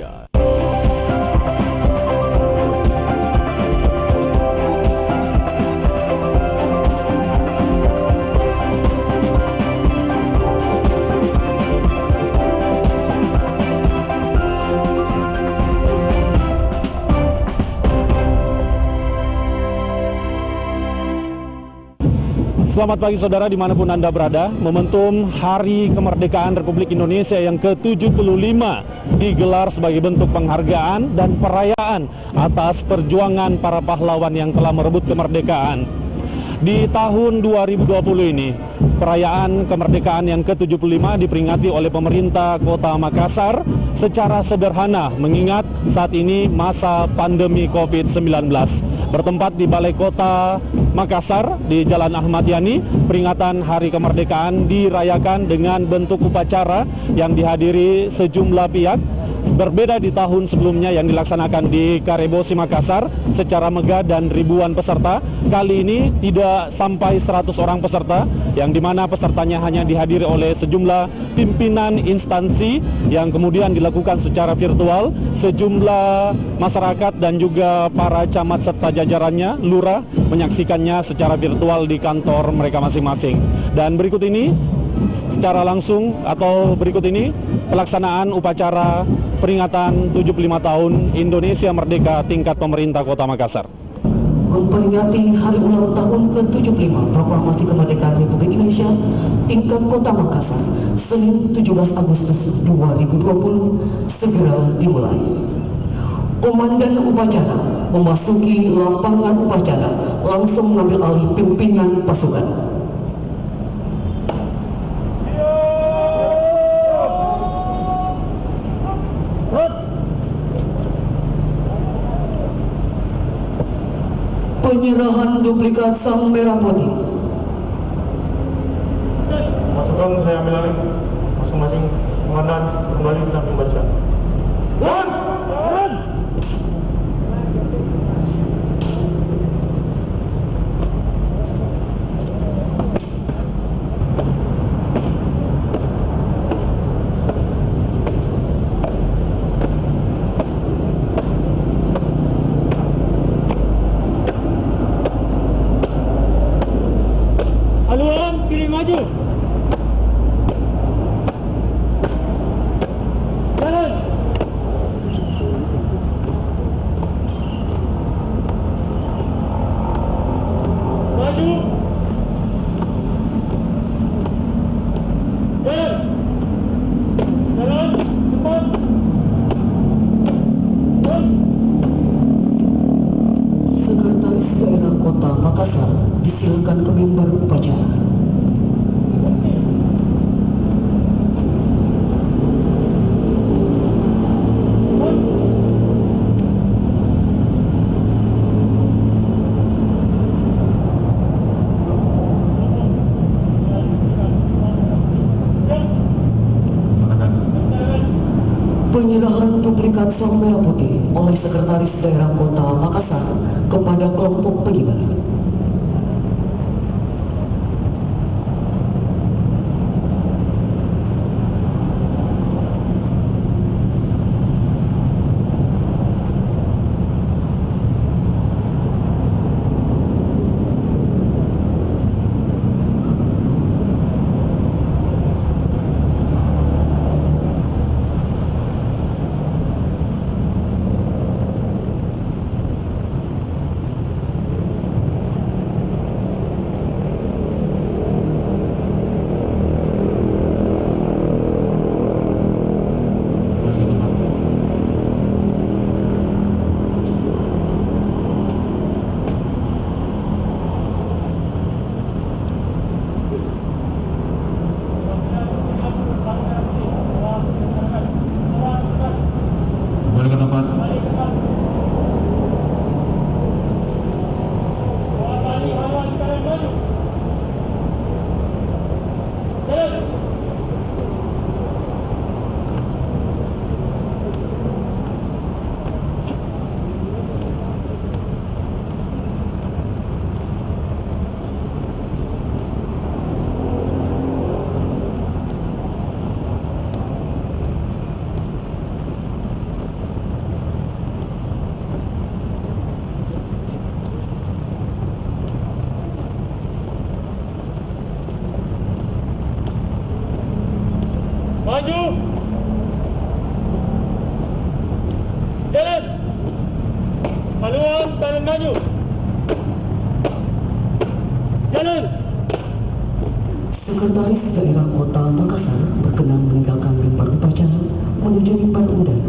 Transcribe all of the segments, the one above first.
Jaya. Selamat pagi saudara dimanapun Anda berada. Momentum Hari Kemerdekaan Republik Indonesia yang ke-75 digelar sebagai bentuk penghargaan dan perayaan atas perjuangan para pahlawan yang telah merebut kemerdekaan. Di tahun 2020 ini, perayaan kemerdekaan yang ke-75 diperingati oleh pemerintah Kota Makassar secara sederhana mengingat saat ini masa pandemi COVID-19. Bertempat di Balai Kota Makassar di Jalan Ahmad Yani, peringatan Hari Kemerdekaan dirayakan dengan bentuk upacara yang dihadiri sejumlah pihak. Berbeda di tahun sebelumnya yang dilaksanakan di Karebosi Makassar secara megah dan ribuan peserta. Kali ini tidak sampai 100 orang peserta, yang dimana pesertanya hanya dihadiri oleh sejumlah pimpinan instansi yang kemudian dilakukan secara virtual. Sejumlah masyarakat dan juga para camat serta jajarannya, lurah, menyaksikannya secara virtual di kantor mereka masing-masing. Dan berikut ini secara langsung atau berikut ini pelaksanaan upacara peringatan 75 tahun Indonesia Merdeka tingkat pemerintah Kota Makassar. Memperingati hari ulang tahun ke-75 Proklamasi Kemerdekaan Republik Indonesia tingkat Kota Makassar, Senin 17 Agustus 2020 segera dimulai. Komandan upacara memasuki lapangan upacara, langsung mengambil alih pimpinan pasukan. Penyerahan duplikat sang merah putih. Pasukan saya ambil alih, masing-masing komandan kembali ke samping barisan. Haluan, kiri maju. Jalan. Maju. Jalan. Jalan, cepat. Jalan. Sekretaris Daerah Kota Makassar disilakan ke mimbar upacara. Penyerahan duplikat sang merah putih oleh Sekretaris Daerah Kota Makassar kepada kelompok pengibar. Jalan maju. Jalan. Sekretaris Daerah Kota Makassar berkenan meninggalkan mimbar upacara menuju mimbar udara.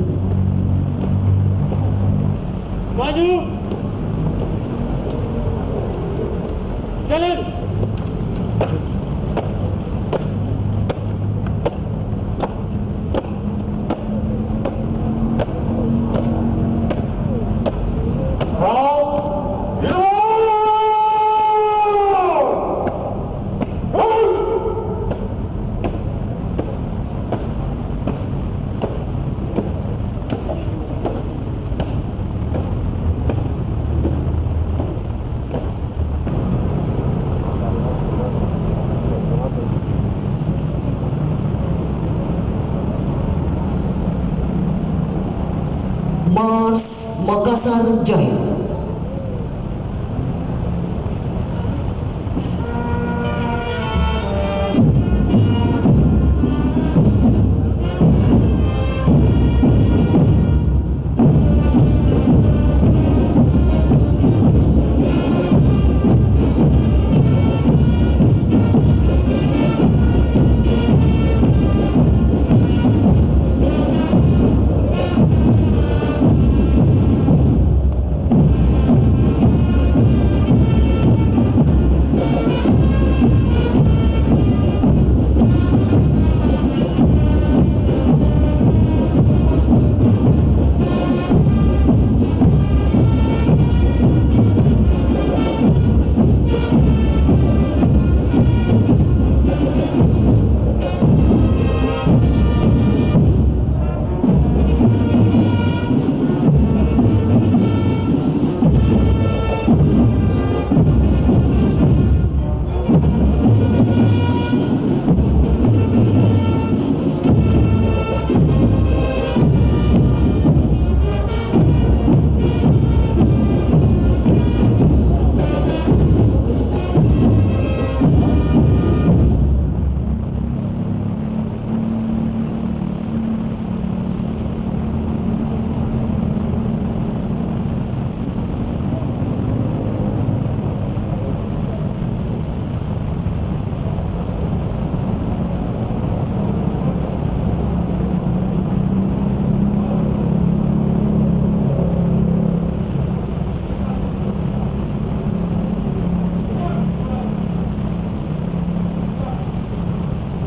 Maju. Jalan. Mars Makassar Jaya.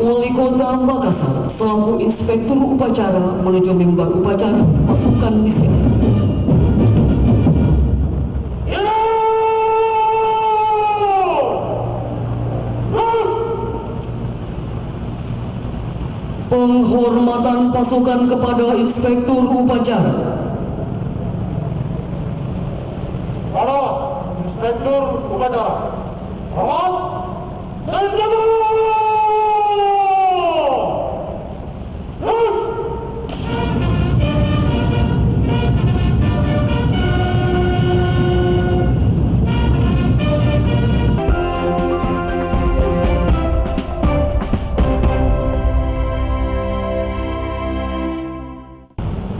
Wali Kota Makassar selaku Inspektur Upacara menuju mimbar upacara pasukan militer. Penghormatan pasukan kepada Inspektur Upacara. Para Inspektur Upacara. Hormat. Dan jaga.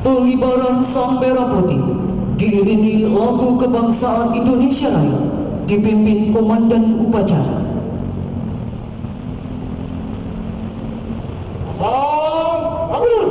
Pengibaran Sang Merah Putih diiringi lagu kebangsaan Indonesia Raya dipimpin Komandan Upacara. Salam Abdul.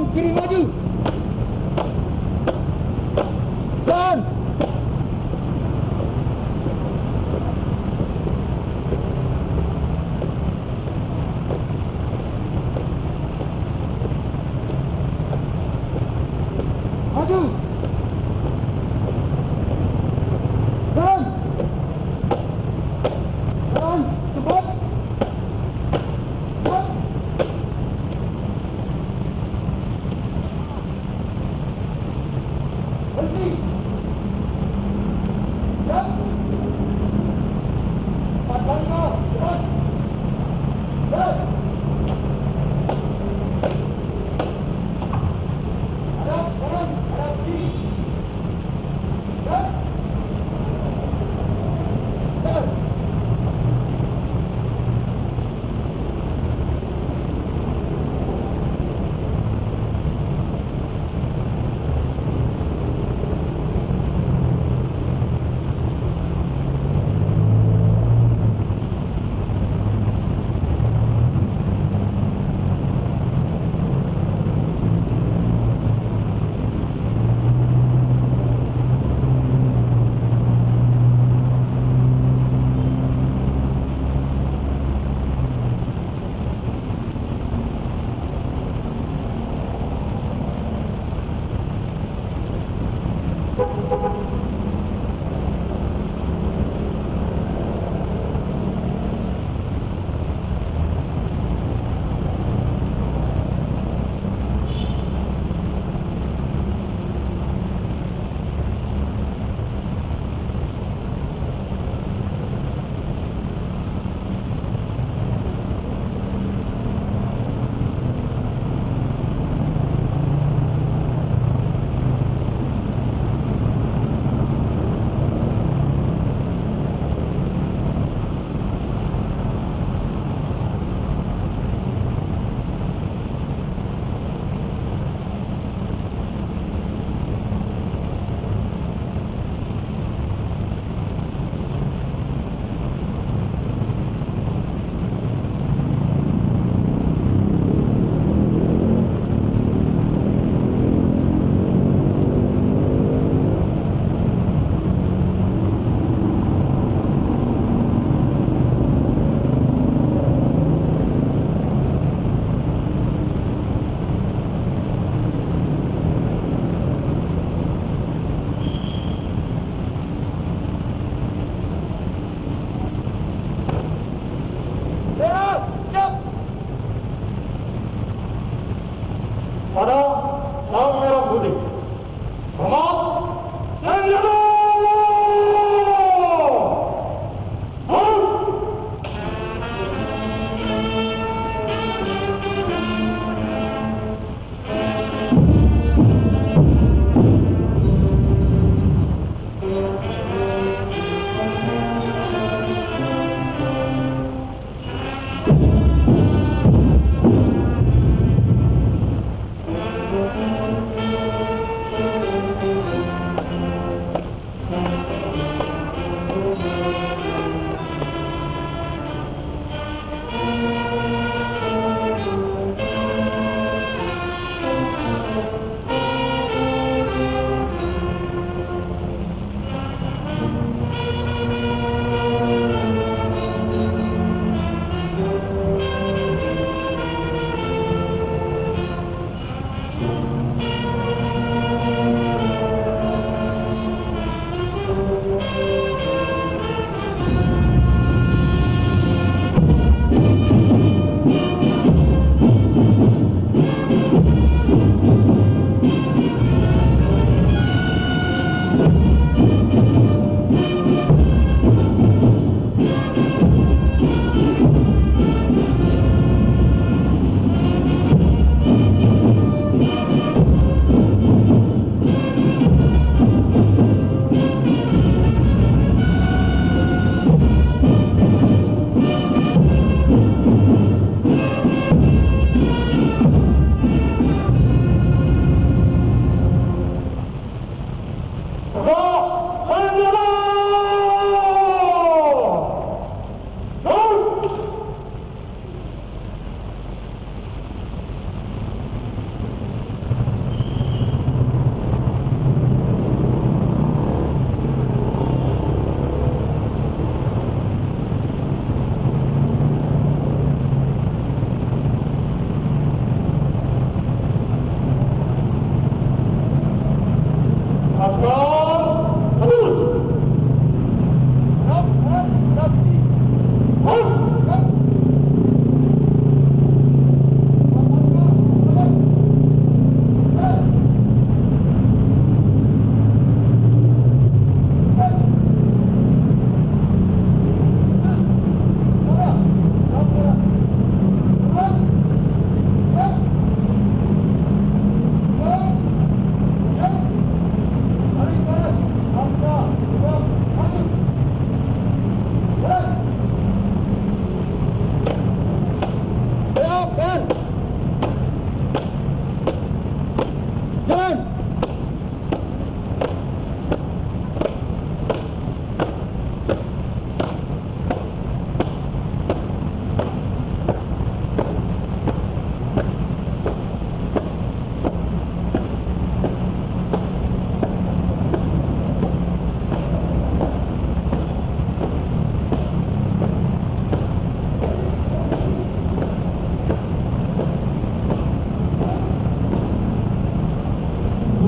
Kiri maju. Dan maju. Dan cepat.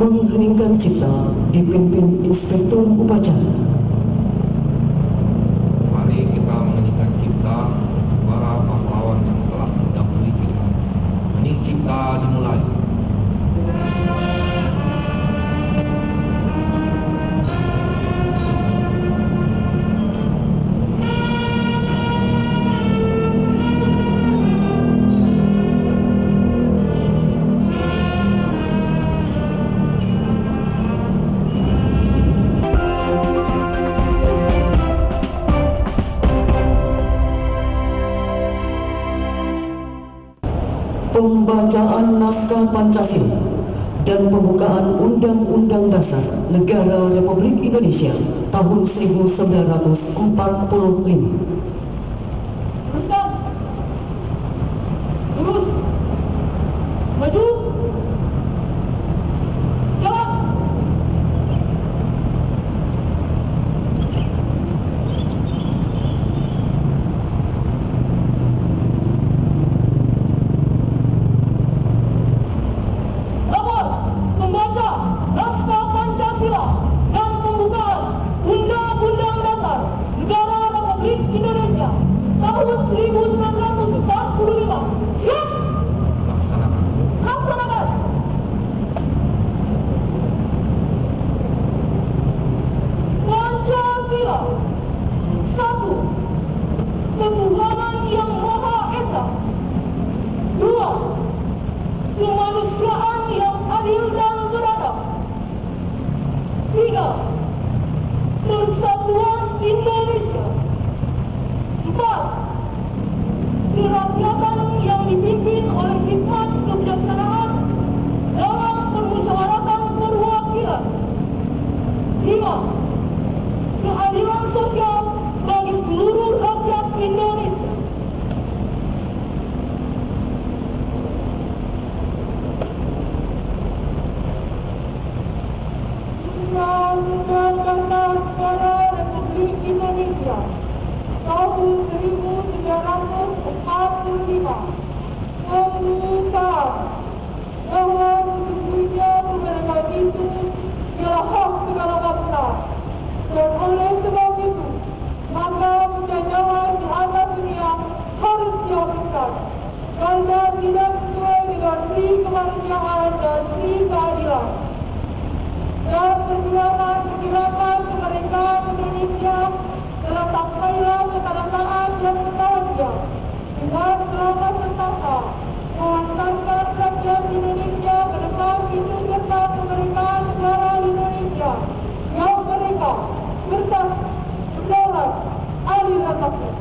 Mengheningkan cipta dipimpin Inspektur Upacara. Mari kita menyanyikan cipta para pahlawan yang telah mendahului kita. Hening cipta dimulai. Pembacaan naskah Pancasila dan pembukaan Undang-Undang Dasar Negara Republik Indonesia tahun 1945. Lurus, maju, jalan. Dapat membaca naskah Pancasila dan pembukaan Undang-Undang Dasar Negara Republik Indonesia tahun 1945. Siap! Laksanakan. Laksanakan! Pancasila. 1. Ketuhanan yang Maha Esa. 2. Kemanusiaan yang adil dan beradab. 3. Persatuan Indonesia. 4. Kerakyatan yang dipimpin oleh hikmat kebijaksanaan dalam permusyawaratan perwakilan. 5. Keadilan sosial bagi seluruh rakyat Indonesia. Undang-Undang Dasar Negara Republik Indonesia tahun 1945 membuka bahwa sesungguhnya kemerdekaan itu ialah hak segala bangsa, dan oleh sebab itu maka penjajahan di atas dunia harus dihapuskan karena tidak sesuai dengan pri kemanusiaan dan pri keadilan. Dan perjuangan menghilangkan kemerdekaan Indonesia dalam takwailah ketandataan dan bertanggung dengan selama serta menghantarkan rakyat Indonesia ke depan pintu gerbang kemerdekaan negara Indonesia yang merdeka, bersatu, berdaulat, adil dan makmur.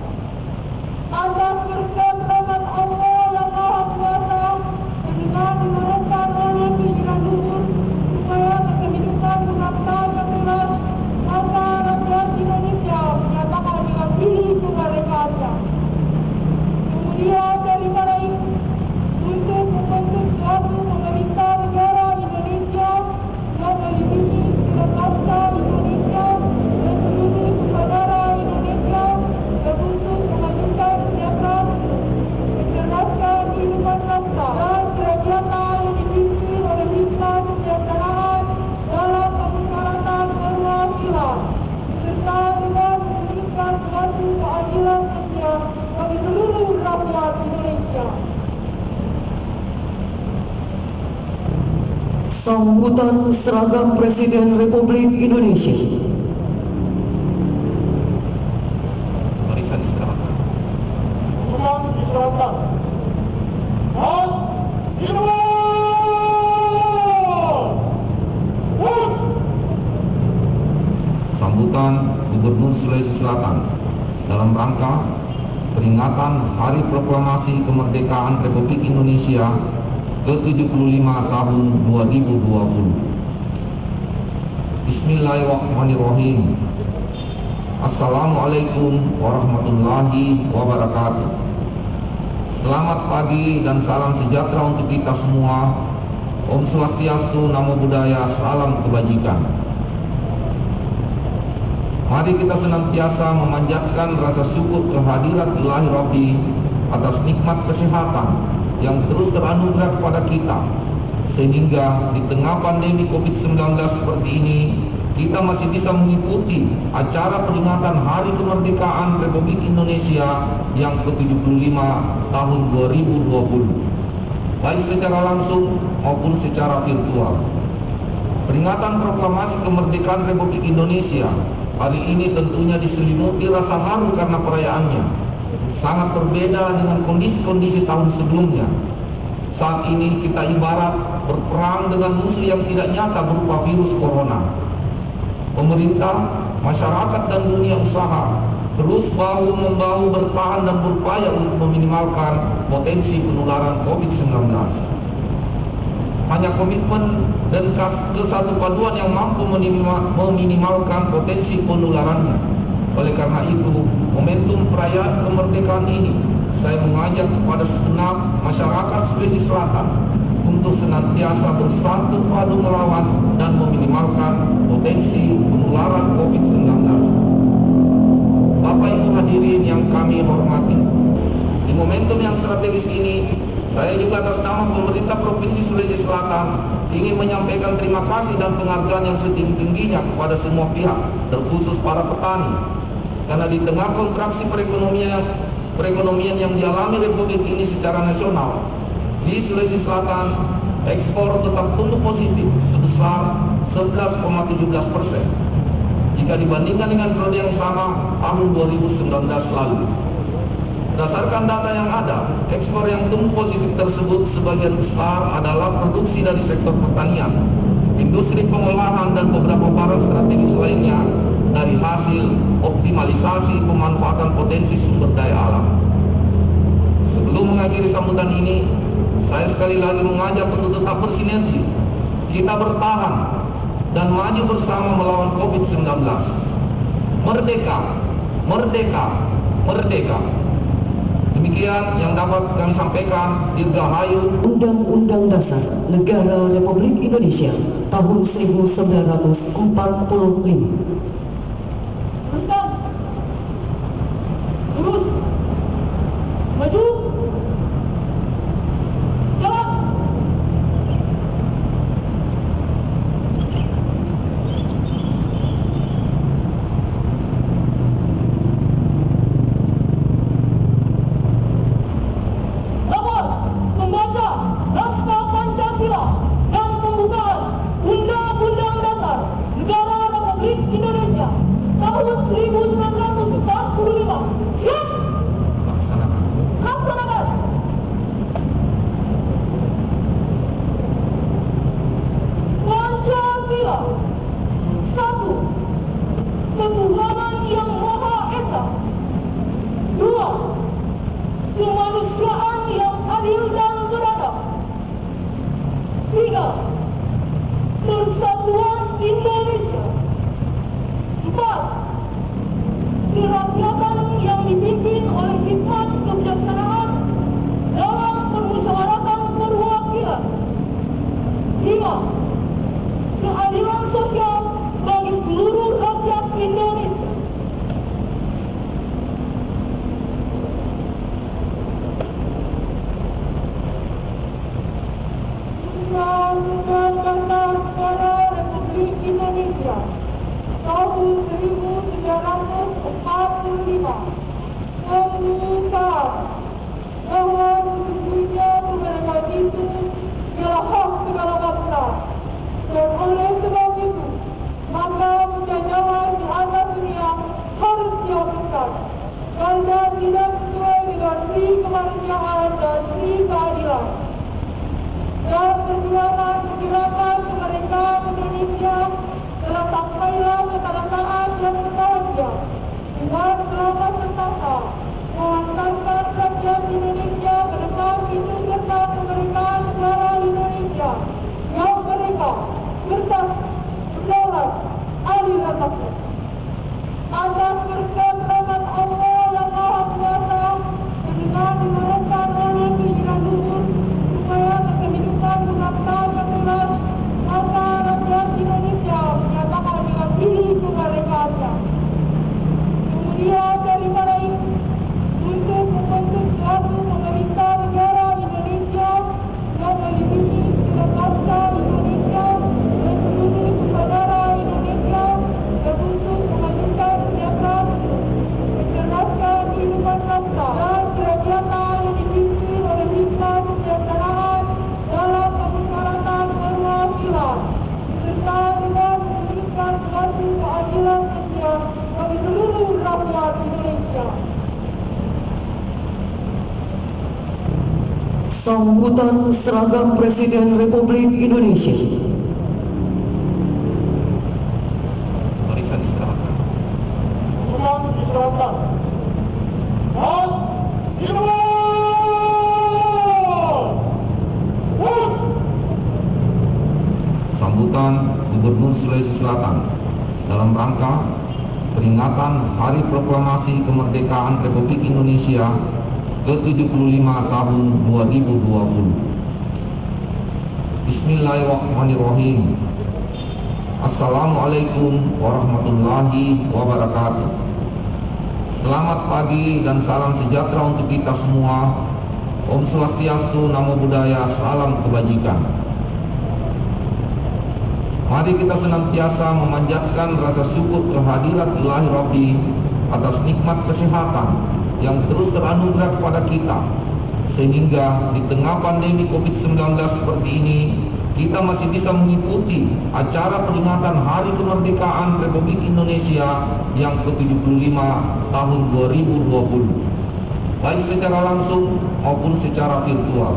Atas berkat rahmat Allah yang Maha Kuasa dengan dimurahkan oleh pimpinan luhur supaya kehidupan berbangsa yang jelas, maka rakyat Indonesia menyatakan dengan diri kemerdekaannya. Kemudian daripada itu, untuk membentuk suatu pemerintah negara Indonesia yang melindungi segenap bangsa Indonesia dan seluruh saudara Indonesia, dan untuk memajukan kesejahteraan, mencerdaskan kehidupan bangsa dan kerakyatan yang dipimpin oleh hikmat kebijaksanaan dalam permusyawaratan perwakilan, serta dengan mewujudkan suatu keadilan sosial bagi seluruh rakyat Indonesia. Sambutan seragam Presiden Republik Indonesia. Barisan istirahat. Ulang diserahkan. Dan dimulai! Sambutan Gubernur Sulawesi Selatan dalam rangka peringatan Hari Proklamasi Kemerdekaan Republik Indonesia ke-75 tahun 2020. Bismillahirrahmanirrahim. Assalamualaikum warahmatullahi wabarakatuh. Selamat pagi dan salam sejahtera untuk kita semua. Om Swastiastu, Namo Buddhaya, salam kebajikan. Mari kita senantiasa memanjatkan rasa syukur kehadirat Ilahi Rabbi atas nikmat kesehatan yang terus teranugerah kepada kita, sehingga di tengah pandemi COVID-19 seperti ini, kita masih bisa mengikuti acara peringatan Hari Kemerdekaan Republik Indonesia yang ke-75 tahun 2020, baik secara langsung maupun secara virtual. Peringatan Proklamasi Kemerdekaan Republik Indonesia hari ini tentunya diselimuti rasa haru karena perayaannya sangat berbeda dengan kondisi-kondisi tahun sebelumnya. Saat ini kita ibarat berperang dengan musuh yang tidak nyata berupa virus corona. Pemerintah, masyarakat dan dunia usaha terus bahu-membahu bertahan dan berupaya untuk meminimalkan potensi penularan COVID-19. Hanya komitmen dan kesatu paduan yang mampu meminimalkan potensi penularannya. Oleh karena itu, momentum perayaan kemerdekaan ini, saya mengajak kepada segenap masyarakat Sulawesi Selatan untuk senantiasa bersatu padu melawan dan meminimalkan potensi penularan COVID-19. Bapak Ibu hadirin yang kami hormati, di momentum yang strategis ini, saya juga atas nama pemerintah Provinsi Sulawesi Selatan ingin menyampaikan terima kasih dan penghargaan yang setinggi-tingginya kepada semua pihak, terkhusus para petani, karena di tengah kontraksi perekonomian yang dialami Republik ini secara nasional, di Sulawesi Selatan ekspor tetap tumbuh positif sebesar 11,17% jika dibandingkan dengan periode yang sama tahun 2019 lalu. Berdasarkan data yang ada, ekspor yang tumbuh positif tersebut sebagian besar adalah produksi dari sektor pertanian, industri pengolahan dan beberapa barang strategis lainnya dari hasil optimalisasi pemanfaatan potensi sumber daya alam. Sebelum mengakhiri sambutan ini, saya sekali lagi mengajak untuk tetap bersinergi, kita bertahan dan maju bersama melawan COVID-19. Merdeka, merdeka, merdeka. Demikian yang dapat kami sampaikan. Dirgahayu Undang-Undang Dasar Negara Republik Indonesia tahun 1945. Teruskan. Lurus. Maju. Jalan. Dapat membaca Naskah Pancasila dan pembukaan Undang-Undang Dasar Negara Republik Indonesia Sambutan seragam Presiden Republik Indonesia. Barisan istirahat. Semua istirahatkan. Dan dimulai. Sambutan Gubernur Sulawesi Selatan dalam rangka peringatan Hari Proklamasi Kemerdekaan Republik Indonesia ke-75 tahun 2020. Bismillahirrahmanirrahim. Assalamualaikum warahmatullahi wabarakatuh. Selamat pagi dan salam sejahtera untuk kita semua. Om Swastiastu, Namo Buddhaya, salam kebajikan. Mari kita senantiasa memanjatkan rasa syukur kehadirat Ilahi Rabbi atas nikmat kesehatan yang terus teranugerah kepada kita, sehingga di tengah pandemi COVID-19 seperti ini, kita masih bisa mengikuti acara peringatan Hari Kemerdekaan Republik Indonesia yang ke-75 tahun 2020, baik secara langsung maupun secara virtual.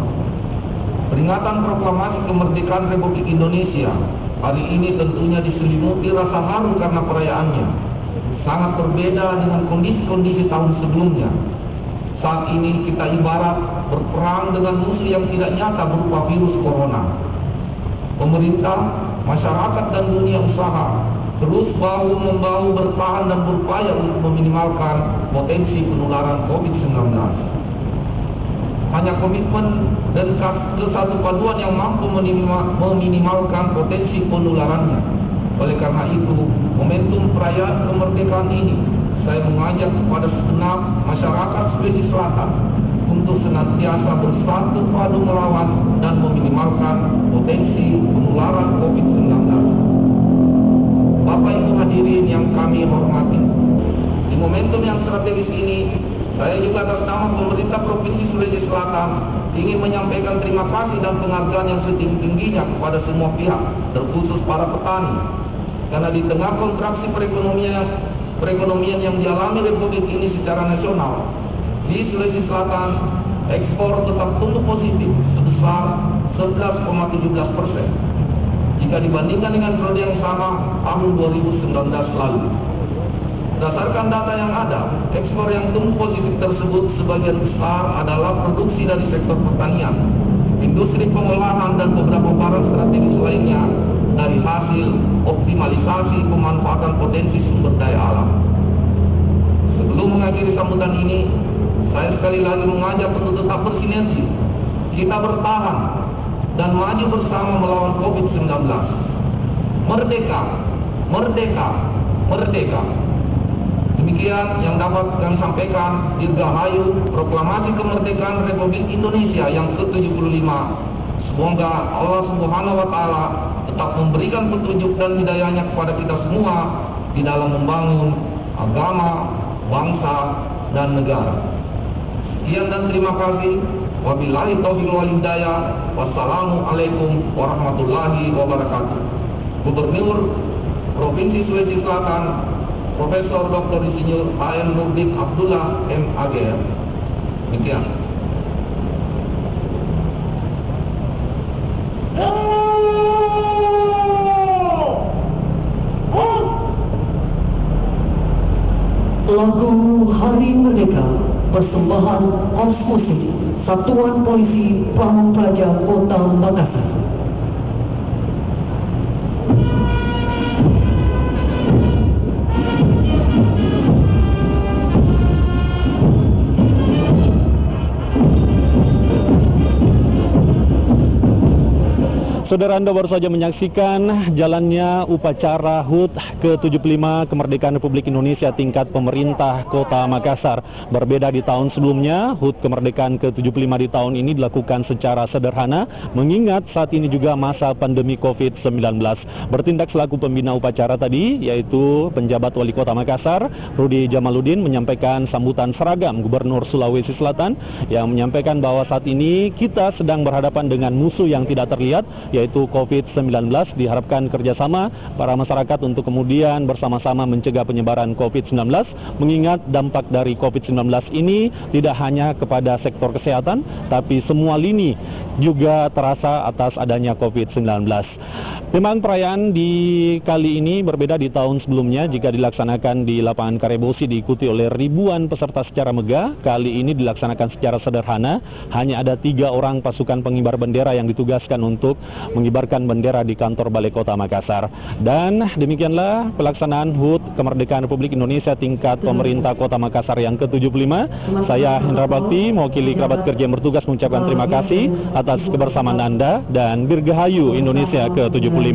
Peringatan Proklamasi Kemerdekaan Republik Indonesia hari ini tentunya diselimuti rasa haru karena perayaannya. Sangat berbeda dengan kondisi-kondisi tahun sebelumnya. Saat ini kita ibarat berperang dengan musuh yang tidak nyata berupa virus corona. Pemerintah, masyarakat dan dunia usaha terus bahu-membahu bertahan dan berupaya untuk meminimalkan potensi penularan COVID-19. Hanya komitmen dan kesatu paduan yang mampu meminimalkan potensi penularannya. Oleh karena itu, momentum perayaan kemerdekaan ini, saya mengajak kepada segenap masyarakat Sulawesi Selatan untuk senantiasa bersatu padu melawan dan meminimalkan potensi penularan COVID-19. Bapak Ibu hadirin yang kami hormati, di momentum yang strategis ini, saya juga atas nama pemerintah Provinsi Sulawesi Selatan ingin menyampaikan terima kasih dan penghargaan yang setinggi-tingginya kepada semua pihak, terkhusus para petani. Karena di tengah kontraksi perekonomian yang dialami Republik ini secara nasional, di Sulawesi Selatan, ekspor tetap tumbuh positif sebesar 11,17% jika dibandingkan dengan periode yang sama tahun 2019 lalu. Berdasarkan data yang ada, ekspor yang tumbuh positif tersebut sebagian besar adalah produksi dari sektor pertanian, industri pengolahan dan beberapa barang strategis lainnya dari hasil optimalisasi pemanfaatan potensi sumber daya alam. Sebelum mengakhiri sambutan ini, saya sekali lagi mengajak untuk tetap bersinergi. Kita bertahan dan maju bersama melawan COVID-19. Merdeka, merdeka, merdeka. Demikian yang dapat kami sampaikan. Dirgahayu Proklamasi Kemerdekaan Republik Indonesia yang ke-75. Semoga Allah Subhanahu wa Ta'ala tetap memberikan petunjuk dan hidayahnya kepada kita semua di dalam membangun agama, bangsa, dan negara. Sekian dan terima kasih. Wabillahi taufiq wal hidayah. Wassalamualaikum warahmatullahi wabarakatuh. Gubernur Provinsi Sulawesi Selatan, Profesor Dr. Insinyur A.M. Nurdin Abdullah M.A.G. Demikian. Lagu Hari Merdeka, persembahan Korps Musik Satuan Polisi Pamung Praja Kota Makassar. Saudara, Anda baru saja menyaksikan jalannya upacara HUT ke-75 Kemerdekaan Republik Indonesia tingkat pemerintah Kota Makassar. Berbeda di tahun sebelumnya, HUT Kemerdekaan ke-75 di tahun ini dilakukan secara sederhana, mengingat saat ini juga masa pandemi COVID-19. Bertindak selaku pembina upacara tadi, yaitu penjabat Wali Kota Makassar, Rudi Jamaluddin, menyampaikan sambutan seragam Gubernur Sulawesi Selatan, yang menyampaikan bahwa saat ini kita sedang berhadapan dengan musuh yang tidak terlihat, yaitu yaitu COVID-19. Diharapkan kerjasama para masyarakat untuk kemudian bersama-sama mencegah penyebaran COVID-19, mengingat dampak dari COVID-19 ini tidak hanya kepada sektor kesehatan, tapi semua lini juga terasa atas adanya COVID-19. Memang perayaan di kali ini berbeda di tahun sebelumnya jika dilaksanakan di lapangan Karebosi diikuti oleh ribuan peserta secara megah. Kali ini dilaksanakan secara sederhana, hanya ada 3 orang pasukan pengibar bendera yang ditugaskan untuk mengibarkan bendera di kantor Balai Kota Makassar. Dan demikianlah pelaksanaan HUT Kemerdekaan Republik Indonesia tingkat pemerintah Kota Makassar yang ke-75. Saya Hendra Bakti, mewakili kerabat kerja yang bertugas mengucapkan terima kasih atas kebersamaan Anda dan Dirgahayu Indonesia ke-75.